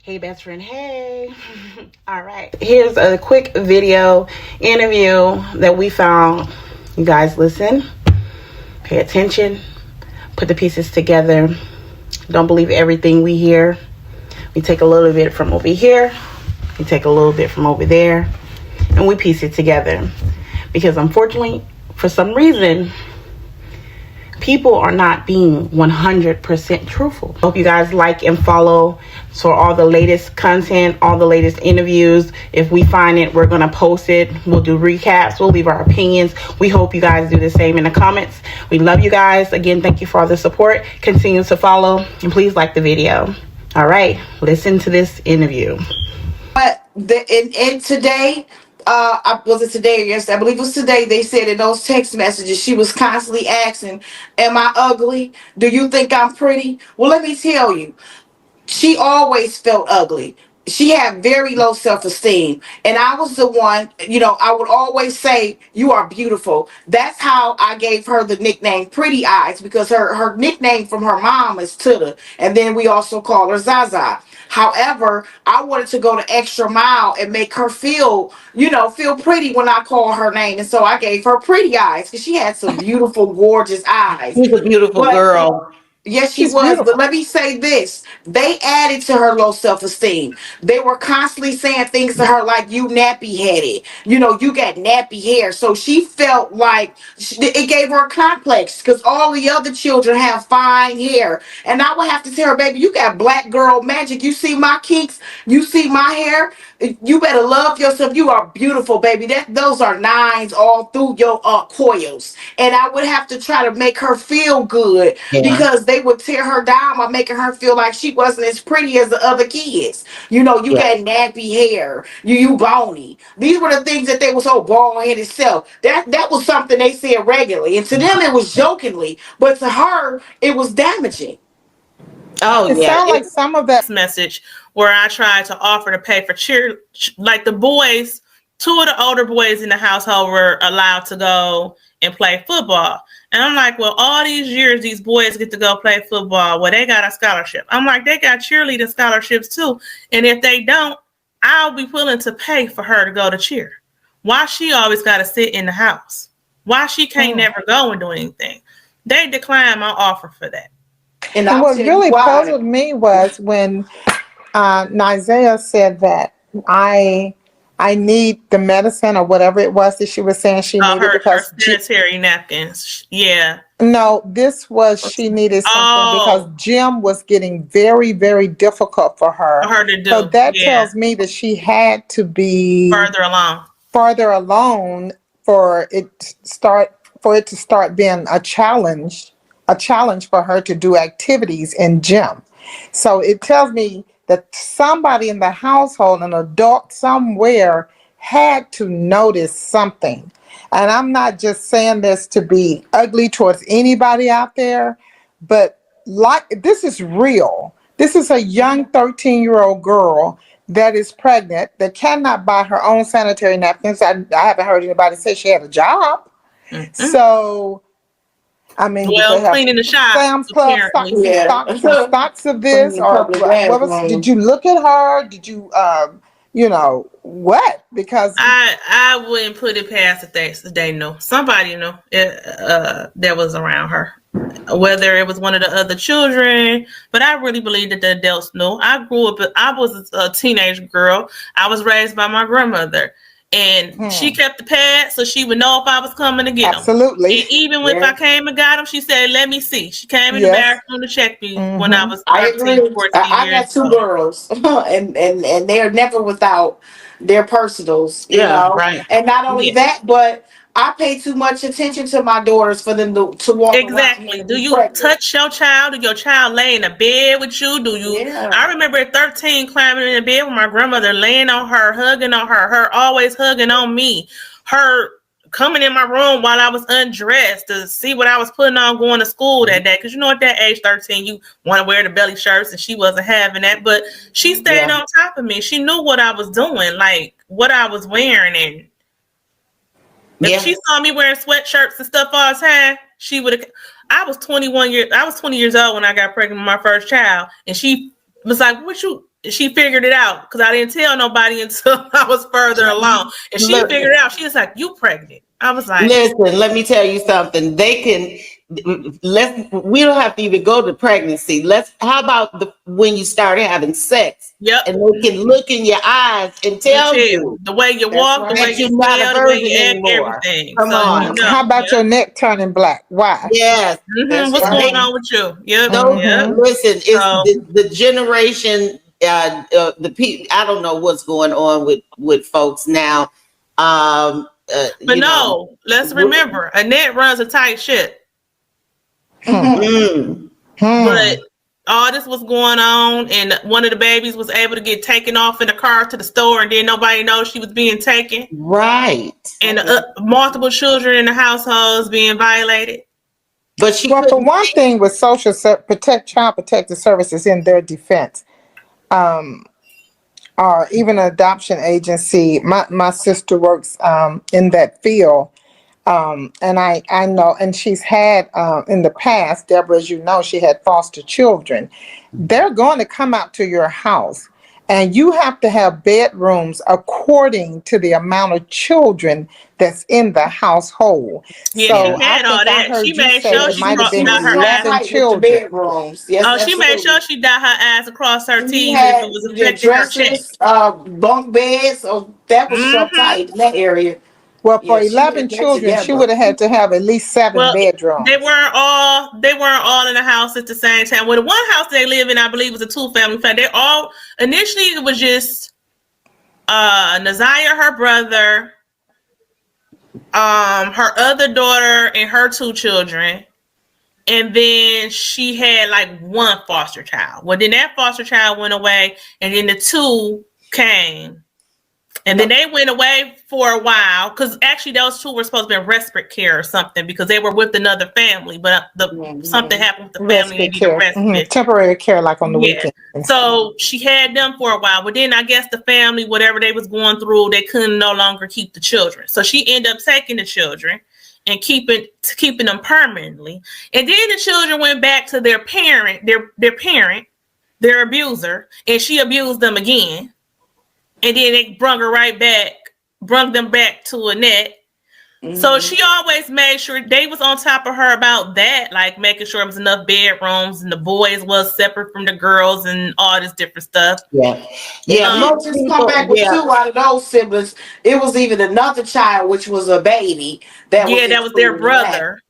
Hey, best friend. Hey. All right. Here's a quick video interview that we found. You guys listen, pay attention, put the pieces together. Don't believe everything we hear. We take a little bit from over here, we take a little bit from over there, and we piece it together. Because unfortunately, for some reason, people are not being 100% truthful. Hope you guys like and follow for all the latest content, all the latest interviews. If we find it, we're going to post it. We'll do recaps. We'll leave our opinions. We hope you guys do the same in the comments. We love you guys. Again, thank you for all the support. Continue to follow and please like the video. All right, listen to this interview. But and today, was it today or yesterday? I believe it was today. They said in those text messages, she was constantly asking, "Am I ugly? Do you think I'm pretty?" Well, let me tell you, she always felt ugly. She had very low self-esteem, and I was the one, I would always say, "You are beautiful." That's how I gave her the nickname Pretty Eyes, because her nickname from her mom is Tuda, and then we also call her Zaza. However, I wanted to go the extra mile and make her feel pretty when I call her name, and so I gave her Pretty Eyes because she had some beautiful, gorgeous eyes. She's a beautiful But girl. yes, she She's was. But beautiful. let me say this. They added to her low self-esteem. They were constantly saying things to her like, "You nappy headed. You got nappy hair." So she felt like it gave her a complex because all the other children have fine hair. And I would have to tell her, "Baby, you got black girl magic. You see my kinks? You see my hair? You better love yourself. You are beautiful, baby. Those are nines all through your coils." And I would have to try to make her feel good Yeah. because they would tear her down by making her feel like she wasn't as pretty as the other kids. You Yeah. got nappy hair. You bony. These were the things that they were so bald headed self. That was something they said regularly, and to them it was jokingly, but to her it was damaging. Oh, It yeah. sounds like some of that. Message where I tried to offer to pay for like the boys, two of the older boys in the household were allowed to go and play football. And I'm like, well, all these years, these boys get to go play football. Well, they got a scholarship. I'm like, they got cheerleading scholarships too. And if they don't, I'll be willing to pay for her to go to cheer. Why she always got to sit in the house? Why she can't never go and do anything? They declined my offer for that. And And I'll what tell you really why. puzzled me was when Ziyah said that I need the medicine or whatever it was that she was saying she needed Her because sanitary napkins. Yeah. no, this was she needed something because gym was getting very, very difficult for her. For her to do. So that Yeah. tells me that she had to be further along for it to start being a challenge for her to do activities in gym. So it tells me that somebody in the household, an adult somewhere, had to notice something. And I'm not just saying this to be ugly towards anybody out there, but like this is real. This is a young 13-year-old girl that is pregnant that cannot buy her own sanitary napkins. I haven't heard anybody say she had a job. Mm-hmm. So I mean, well, cleaning the shop. Sam's Club stocks of this, or what was? Did you look at her? Did you, what? Because I wouldn't put it past the things they know. Somebody know that was around her, whether it was one of the other children. But I really believe that the adults know. I grew up. I was a teenage girl. I was raised by my grandmother. And she kept the pad so she would know if I was coming to get them. Absolutely. And even if I came and got them, she said, "Let me see." She came in the bathroom to check me when I was 13, 14 I got two girls, and they're never without their personals, Right. And not only that, but I pay too much attention to my daughters for them to walk exactly. around. Do you touch your child? Do your child lay in a bed with you? Do you? Yeah. I remember at 13 climbing in the bed with my grandmother, laying on her, hugging on her always hugging on me, her coming in my room while I was undressed to see what I was putting on going to school that day. Because at that age, 13, you want to wear the belly shirts, and she wasn't having that. But she stayed on top of me. She knew what I was doing, like what I was wearing, and if she saw me wearing sweatshirts and stuff all the time, she would have. I was 20 years old when I got pregnant with my first child, and she was like, "What you she figured it out because I didn't tell nobody until I was further along. And she Look. figured it out. She was like, "You pregnant?" I was like, Listen, let me tell you something. They can we don't have to even go to pregnancy. How about when you start having sex "Yep." and they can look in your eyes and tell you The way you That's walk, the right. way that you you're not a smell, the way virgin you act, anymore. everything. Come So you on. How know, about yep. your neck turning black? Why? Yes. That's What's right. going on with you? Yep, Those, yep. listen, it's So, the generation, the people, I don't know what's going on with folks now. but You know, no, let's remember, Annette runs a tight ship. mm, But all this was going on, and one of the babies was able to get taken off in the car to the store, and then nobody knows she was being taken. right. And multiple children in the households being violated. But she Well, for couldn't. one thing, with child protective services in their defense, or even an adoption agency, my sister works in that field. And I know, and she's had in the past, Deborah, as you know, she had foster children. They're going to come out to your house, and you have to have bedrooms according to the amount of children that's in the household. Yeah, So she I had all think I that. She heard you made say sure it Yes, she might have she been got was her so ass. 11 tight with the children. bedrooms. Yes, Oh, she made absolutely. sure she got her ass across her She T's if it had was the affecting her check. dressers, bunk beds. So that was so Mm-hmm. tight in that area. Well, for Yeah, she 11 had that children, she together. would have had to have at least 7 Well, bedrooms. they weren't all in the house at the same time. Well, the one house they live in, I believe, was a 2-family flat. They all initially it was just Naziah, her brother, her other daughter, and her 2 children. And then she had like 1 foster child. Well, then that foster child went away, and then the 2 came. And then they went away for a while because actually those 2 were supposed to be in respite care or something because they were with another family, but something happened with the family. They Respite needed care, respite. temporary care, like on the Yeah. weekend. So she had them for a while, but then I guess the family, whatever they was going through, they couldn't no longer keep the children. So she ended up taking the children and keeping them permanently. And then the children went back to their parent, their abuser, and she abused them again. And then they brung them back to Annette. So she always made sure they was on top of her about that, like making sure it was enough bedrooms and the boys was separate from the girls and all this different stuff. Yeah. Yeah. You Most don't just come people, back with yeah. 2 out of those siblings. It was even another child, which was a baby that was Yeah, that was their included in that. brother.